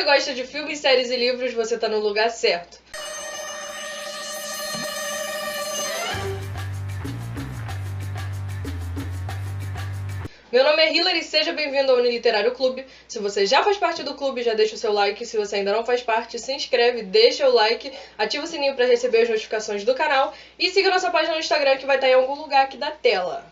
você gosta de filmes, séries e livros, você tá no lugar certo. Meu nome é Hilary e seja bem-vindo ao Uniliterário Clube. Se você já faz parte do clube, já deixa o seu like. Se você ainda não faz parte, se inscreve, deixa o like, ativa o sininho para receber as notificações do canal e siga nossa página no Instagram que vai estar em algum lugar aqui da tela.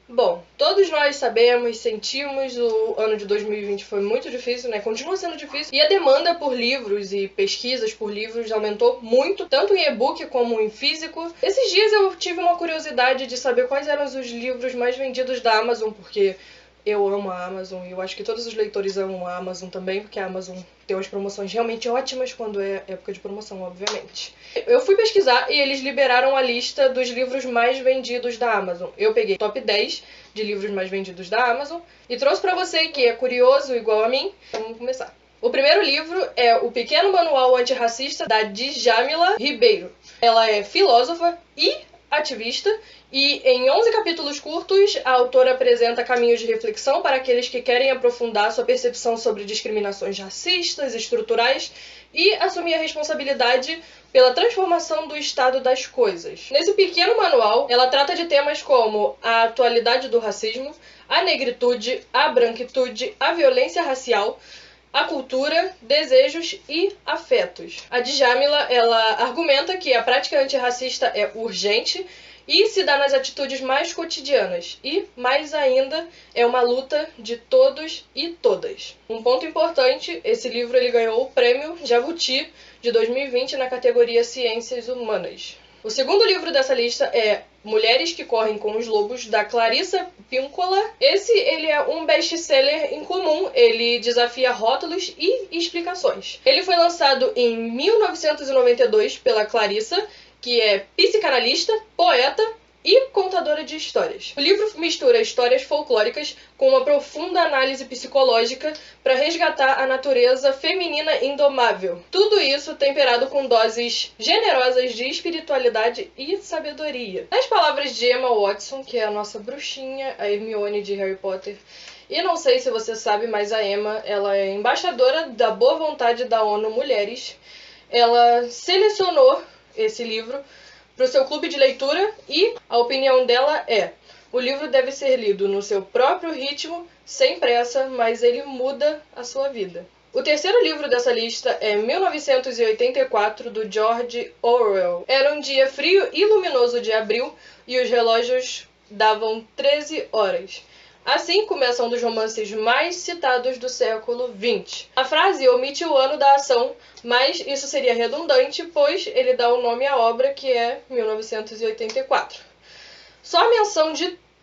Bom, todos nós sabemos, sentimos, o ano de 2020 foi muito difícil, né? Continua sendo difícil. E a demanda por livros e pesquisas por livros aumentou muito, tanto em e-book como em físico. Esses dias eu tive uma curiosidade de saber quais eram os livros mais vendidos da Amazon, porque eu amo a Amazon e eu acho que todos os leitores amam a Amazon também, porque a Amazon tem umas promoções realmente ótimas quando é época de promoção, obviamente. Eu fui pesquisar e eles liberaram a lista dos livros mais vendidos da Amazon. Eu peguei top 10 de livros mais vendidos da Amazon e trouxe pra você que é curioso igual a mim. Vamos começar. O primeiro livro é O Pequeno Manual Antirracista, da Djamila Ribeiro. Ela é filósofa e ativista, e em 11 capítulos curtos, a autora apresenta caminhos de reflexão para aqueles que querem aprofundar sua percepção sobre discriminações racistas, estruturais e assumir a responsabilidade pela transformação do estado das coisas. Nesse pequeno manual, ela trata de temas como a atualidade do racismo, a negritude, a branquitude, a violência racial, a cultura, desejos e afetos. A Djamila, ela argumenta que a prática antirracista é urgente e se dá nas atitudes mais cotidianas e, mais ainda, é uma luta de todos e todas. Um ponto importante, esse livro ele ganhou o Prêmio Jabuti de 2020 na categoria Ciências Humanas. O segundo livro dessa lista é Mulheres que Correm com os Lobos, da Clarissa Pinkola. Ele é um best-seller incomum, ele desafia rótulos e explicações. Ele foi lançado em 1992 pela Clarissa, que é psicanalista, poeta e contadora de histórias. O livro mistura histórias folclóricas com uma profunda análise psicológica para resgatar a natureza feminina indomável. Tudo isso temperado com doses generosas de espiritualidade e sabedoria. Nas palavras de Emma Watson, que é a nossa bruxinha, a Hermione de Harry Potter, e não sei se você sabe, mas a Emma, ela é embaixadora da boa vontade da ONU Mulheres. Ela selecionou esse livro para o seu clube de leitura e a opinião dela é: o livro deve ser lido no seu próprio ritmo, sem pressa, mas ele muda a sua vida. O terceiro livro dessa lista é 1984, do George Orwell. Era um dia frio e luminoso de abril e os relógios davam 13 horas. Assim começa um dos romances mais citados do século XX. A frase omite o ano da ação, mas isso seria redundante, pois ele dá o nome à obra, que é 1984. Só a menção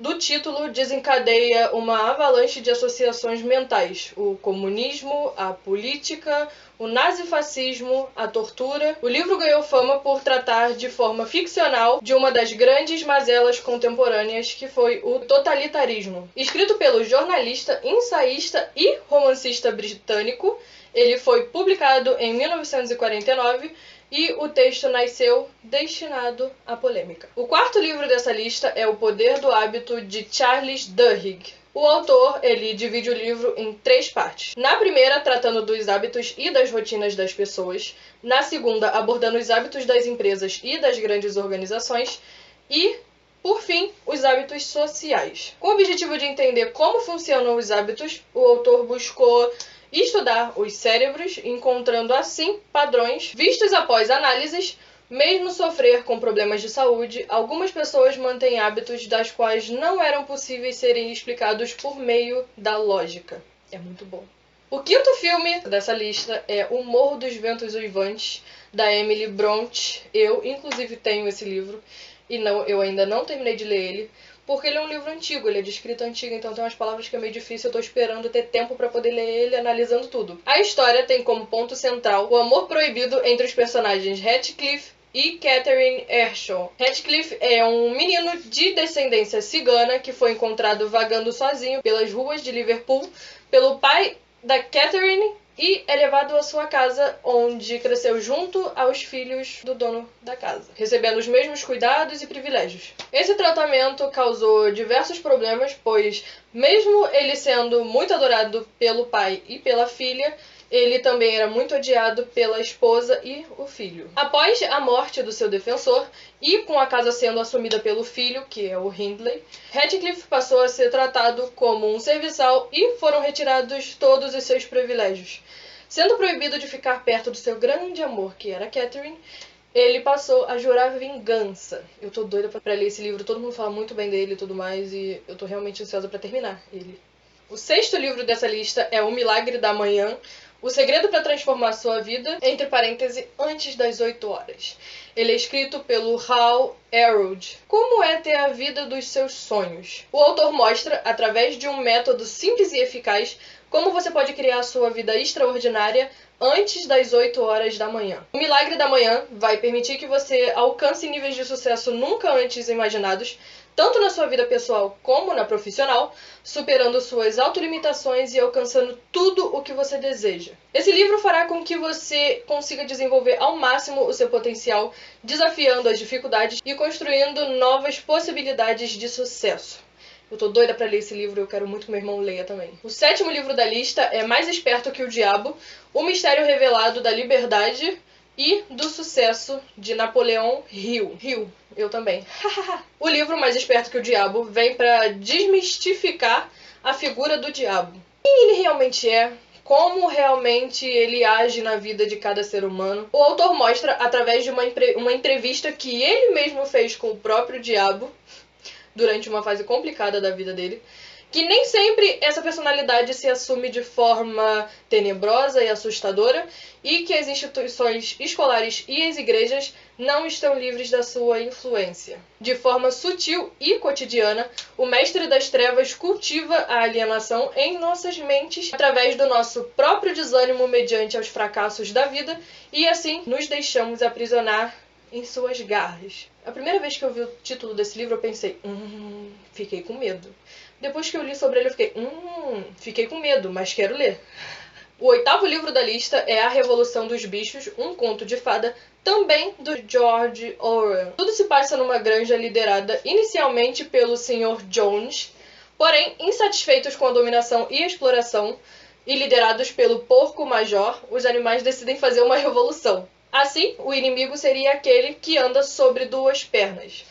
do título desencadeia uma avalanche de associações mentais: o comunismo, a política, o nazifascismo, a tortura. O livro ganhou fama por tratar de forma ficcional de uma das grandes mazelas contemporâneas, que foi o totalitarismo. Escrito pelo jornalista, ensaísta e romancista britânico, ele foi publicado em 1949 e o texto nasceu destinado à polêmica. O quarto livro dessa lista é O Poder do Hábito, de Charles Duhigg. O autor, ele divide o livro em 3 partes. Na primeira, tratando dos hábitos e das rotinas das pessoas. Na segunda, abordando os hábitos das empresas e das grandes organizações. E, por fim, os hábitos sociais. Com o objetivo de entender como funcionam os hábitos, o autor buscou estudar os cérebros, encontrando assim padrões vistos após análises. Mesmo sofrer com problemas de saúde, algumas pessoas mantêm hábitos das quais não eram possíveis serem explicados por meio da lógica. É muito bom. O quinto filme dessa lista é O Morro dos Ventos Uivantes, da Emily Brontë. Eu, inclusive, tenho esse livro e eu ainda não terminei de ler ele, porque ele é um livro antigo, ele é de escrita antiga, então tem umas palavras que é meio difícil, eu tô esperando ter tempo pra poder ler ele, analisando tudo. A história tem como ponto central o amor proibido entre os personagens Heathcliff e Catherine Ershaw. Heathcliff é um menino de descendência cigana que foi encontrado vagando sozinho pelas ruas de Liverpool pelo pai da Catherine e é levado à sua casa, onde cresceu junto aos filhos do dono da casa, recebendo os mesmos cuidados e privilégios. Esse tratamento causou diversos problemas, pois, mesmo ele sendo muito adorado pelo pai e pela filha, Ele também era muito odiado pela esposa e o filho. Após a morte do seu defensor, e com a casa sendo assumida pelo filho, que é o Hindley, Ratcliffe passou a ser tratado como um serviçal e foram retirados todos os seus privilégios. Sendo proibido de ficar perto do seu grande amor, que era Catherine, ele passou a jurar vingança. Eu tô doida pra ler esse livro, todo mundo fala muito bem dele e tudo mais, e eu tô realmente ansiosa pra terminar ele. O 6º livro dessa lista é O Milagre da Manhã, O Segredo para Transformar Sua Vida, entre parênteses, antes das 8 horas. Ele é escrito pelo Hal Elrod. Como é ter a vida dos seus sonhos? O autor mostra, através de um método simples e eficaz, como você pode criar a sua vida extraordinária antes das 8 horas da manhã. O Milagre da Manhã vai permitir que você alcance níveis de sucesso nunca antes imaginados, tanto na sua vida pessoal como na profissional, superando suas autolimitações e alcançando tudo o que você deseja. Esse livro fará com que você consiga desenvolver ao máximo o seu potencial, desafiando as dificuldades e construindo novas possibilidades de sucesso. Eu tô doida pra ler esse livro, eu quero muito que meu irmão leia também. O 7º livro da lista é Mais Esperto que o Diabo, O Mistério Revelado da Liberdade e do Sucesso, de Napoleão Hill. Eu também. O livro Mais Esperto que o Diabo vem para desmistificar a figura do diabo. Quem ele realmente é? Como realmente ele age na vida de cada ser humano? O autor mostra, através de uma entrevista que ele mesmo fez com o próprio diabo, durante uma fase complicada da vida dele, que nem sempre essa personalidade se assume de forma tenebrosa e assustadora, e que as instituições escolares e as igrejas não estão livres da sua influência. De forma sutil e cotidiana, o Mestre das Trevas cultiva a alienação em nossas mentes através do nosso próprio desânimo mediante aos fracassos da vida, e assim nos deixamos aprisionar em suas garras. A primeira vez que eu vi o título desse livro, eu pensei, fiquei com medo. Depois que eu li sobre ele, eu fiquei com medo, mas quero ler. O 8º livro da lista é A Revolução dos Bichos, um conto de fada, também do George Orwell. Tudo se passa numa granja liderada inicialmente pelo Sr. Jones, porém, insatisfeitos com a dominação e exploração, e liderados pelo Porco Major, os animais decidem fazer uma revolução. Assim, o inimigo seria aquele que anda sobre 2 pernas.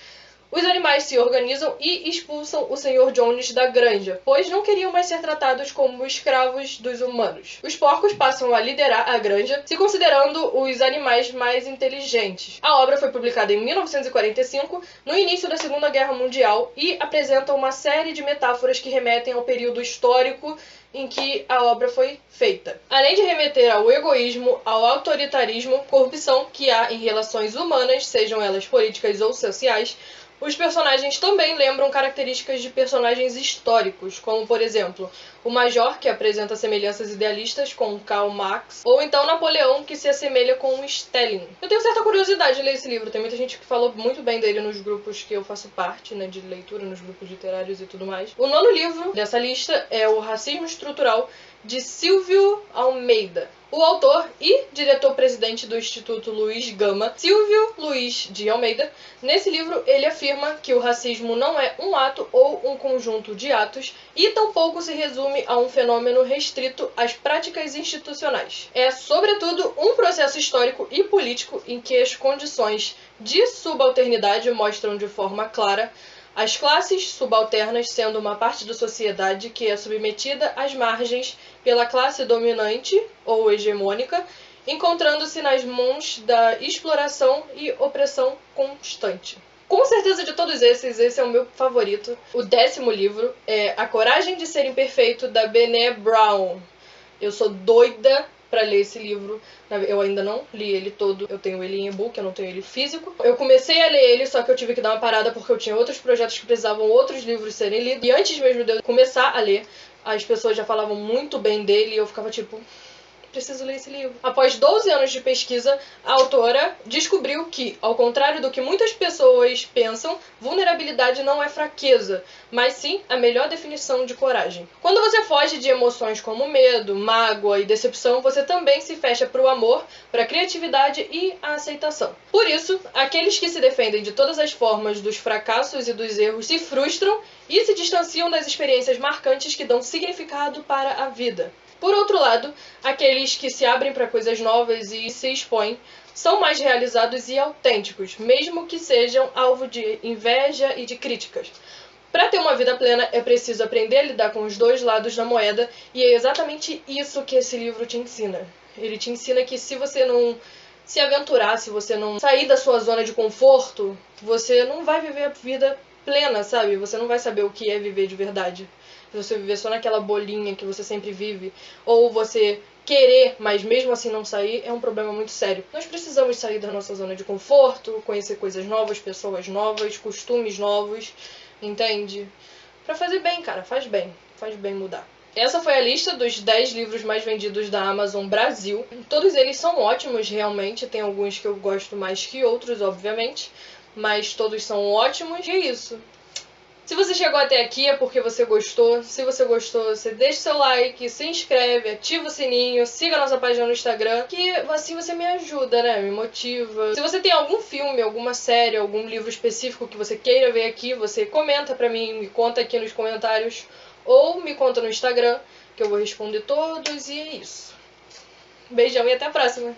Os animais se organizam e expulsam o Sr. Jones da granja, pois não queriam mais ser tratados como escravos dos humanos. Os porcos passam a liderar a granja, se considerando os animais mais inteligentes. A obra foi publicada em 1945, no início da Segunda Guerra Mundial, e apresenta uma série de metáforas que remetem ao período histórico em que a obra foi feita. Além de remeter ao egoísmo, ao autoritarismo, corrupção que há em relações humanas, sejam elas políticas ou sociais, os personagens também lembram características de personagens históricos, como, por exemplo, o Major, que apresenta semelhanças idealistas com Karl Marx, ou então Napoleão, que se assemelha com Stalin. Eu tenho certa curiosidade de ler esse livro, tem muita gente que falou muito bem dele nos grupos que eu faço parte, né, de leitura, nos grupos literários e tudo mais. O 9º livro dessa lista é O Racismo Estrutural, de Silvio Almeida. O autor e diretor-presidente do Instituto Luiz Gama, Silvio Luiz de Almeida, nesse livro ele afirma que o racismo não é um ato ou um conjunto de atos e tampouco se resume a um fenômeno restrito às práticas institucionais. É, sobretudo, um processo histórico e político em que as condições de subalternidade mostram de forma clara as classes subalternas sendo uma parte da sociedade que é submetida às margens pela classe dominante ou hegemônica, encontrando-se nas mãos da exploração e opressão constante. Com certeza de todos esses, esse é o meu favorito. O 10º livro é A Coragem de Ser Imperfeito, da Brené Brown. Eu sou doida pra ler esse livro. Eu ainda não li ele todo, eu tenho ele em e-book, eu não tenho ele físico. Eu comecei a ler ele, só que eu tive que dar uma parada porque eu tinha outros projetos que precisavam outros livros serem lidos. E antes mesmo de eu começar a ler, as pessoas já falavam muito bem dele e eu ficava tipo, preciso ler esse livro. Após 12 anos de pesquisa, a autora descobriu que, ao contrário do que muitas pessoas pensam, vulnerabilidade não é fraqueza, mas sim a melhor definição de coragem. Quando você foge de emoções como medo, mágoa e decepção, você também se fecha para o amor, para a criatividade e a aceitação. Por isso, aqueles que se defendem de todas as formas dos fracassos e dos erros se frustram e se distanciam das experiências marcantes que dão significado para a vida. Por outro lado, aqueles que se abrem para coisas novas e se expõem são mais realizados e autênticos, mesmo que sejam alvo de inveja e de críticas. Para ter uma vida plena, é preciso aprender a lidar com os dois lados da moeda, e é exatamente isso que esse livro te ensina. Ele te ensina que se você não se aventurar, se você não sair da sua zona de conforto, você não vai viver a vida plena, sabe? Você não vai saber o que é viver de verdade. Se você viver só naquela bolinha que você sempre vive, ou você querer, mas mesmo assim não sair, é um problema muito sério. Nós precisamos sair da nossa zona de conforto, conhecer coisas novas, pessoas novas, costumes novos, entende? Pra fazer bem, cara, faz bem mudar. Essa foi a lista dos 10 livros mais vendidos da Amazon Brasil. Todos eles são ótimos, realmente. Tem alguns que eu gosto mais que outros, obviamente. Mas todos são ótimos. E é isso. Se você chegou até aqui é porque você gostou. Se você gostou, você deixa seu like, se inscreve, ativa o sininho, siga a nossa página no Instagram, que assim você me ajuda, né? Me motiva. Se você tem algum filme, alguma série, algum livro específico que você queira ver aqui, você comenta pra mim, me conta aqui nos comentários, ou me conta no Instagram, que eu vou responder todos, e é isso. Beijão e até a próxima!